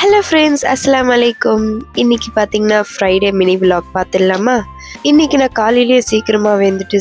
Hello friends, அஸ்ஸலாமு அலைக்கும். இன்னைக்கு பார்த்தீங்கன்னா ஃப்ரைடே மினி விலாக் பார்த்துடலாமா? இன்றைக்கி நான் காலையிலேயே சீக்கிரமாக வந்துட்டு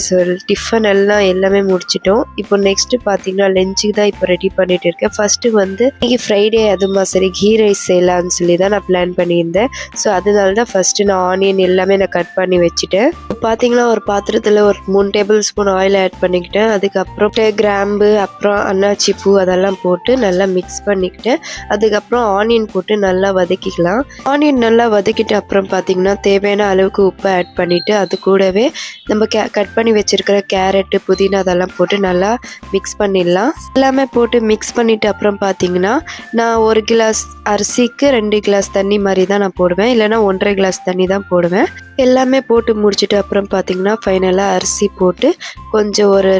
டிஃபன் எல்லாமே முடிச்சிட்டோம். இப்போ நெக்ஸ்ட்டு பார்த்தீங்கன்னா லஞ்சுக்கு தான் இப்போ ரெடி பண்ணிகிட்டு இருக்கேன். ஃபஸ்ட்டு வந்து இன்றைக்கி ஃப்ரைடே அதுமா சரி கீ ரைஸ் செய்யலான்னு சொல்லி தான் நான் பிளான் பண்ணியிருந்தேன். ஸோ அதனால தான் ஃபஸ்ட்டு நான் ஆனியன் எல்லாமே நான் கட் பண்ணி வச்சுட்டேன். பார்த்தீங்கன்னா ஒரு பாத்திரத்தில் ஒரு 3 டேபிள் ஸ்பூன் ஆயில் ஆட் பண்ணிக்கிட்டேன். அதுக்கப்புறம் கிராம்பு, அப்புறம் அன்னாச்சி பூ அதெல்லாம் போட்டு நல்லா மிக்ஸ் பண்ணிக்கிட்டேன். அதுக்கப்புறம் ஆனியன் போட்டு நல்லா வதக்கிக்கலாம். ஆனியன் நல்லா வதக்கிட்டு அப்புறம் பார்த்தீங்கன்னா தேவையான அளவுக்கு உப்பு ஆட் பண்ணிவிட்டு அது கூடவே நம்ம கட் பண்ணி வச்சிருக்கிற கேரட்டு, புதினா அதெல்லாம் போட்டு நல்லா மிக்ஸ் பண்ணிடலாம். எல்லாமே போட்டு மிக்ஸ் பண்ணிவிட்டு அப்புறம் பார்த்தீங்கன்னா நான் 1 கிளாஸ் அரிசிக்கு 2 கிளாஸ் தண்ணி மாதிரி தான் நான் போடுவேன், இல்லைனா 1.5 கிளாஸ் தண்ணி தான் போடுவேன். எல்லாமே போட்டு முடிச்சுட்டு அப்புறம் பார்த்தீங்கன்னா ஃபைனலாக அரிசி போட்டு கொஞ்சம் ஒரு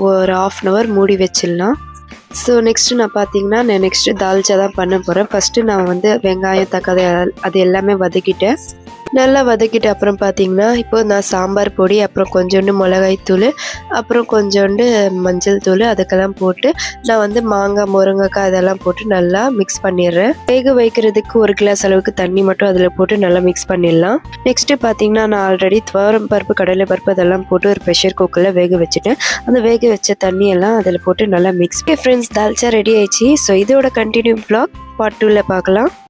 1/2 அன் ஹவர் மூடி வச்சிடலாம். ஸோ நெக்ஸ்ட்டு நான் பார்த்தீங்கன்னா நெக்ஸ்ட்டு தால்ச்சா தான் பண்ண போகிறேன். ஃபஸ்ட்டு நான் வந்து வெங்காயம், தக்காளி அது எல்லாமே வதக்கிட்டேன். நல்லா வதக்கிட்டு அப்புறம் பார்த்தீங்கன்னா இப்போ நான் சாம்பார் பொடி, அப்புறம் கொஞ்சோண்டு மிளகாய்த்தூள், அப்புறம் கொஞ்சோண்டு மஞ்சள் தூள் அதுக்கெல்லாம் போட்டு நான் வந்து மாங்காய், முருங்கைக்காய் இதெல்லாம் போட்டு நல்லா மிக்ஸ் பண்ணிடுறேன். வேக வைக்கிறதுக்கு 1 கிளாஸ் அளவுக்கு தண்ணி மட்டும் அதில் போட்டு நல்லா மிக்ஸ் பண்ணிடலாம். நெக்ஸ்ட்டு பார்த்தீங்கன்னா நான் ஆல்ரெடி துவரம் பருப்பு, கடலை பருப்பு அதெல்லாம் போட்டு ஒரு ப்ரெஷர் குக்கரில் வேக வச்சுட்டேன். அந்த வேக வச்ச தண்ணியெல்லாம் அதில் போட்டு நல்லா மிக்ஸ். ஃப்ரெண்ட்ஸ், தால்ச்சா ரெடி ஆயிடுச்சு. ஸோ இதோட கண்டினியூ vlog பார்ட் 2ல பார்க்கலாம்.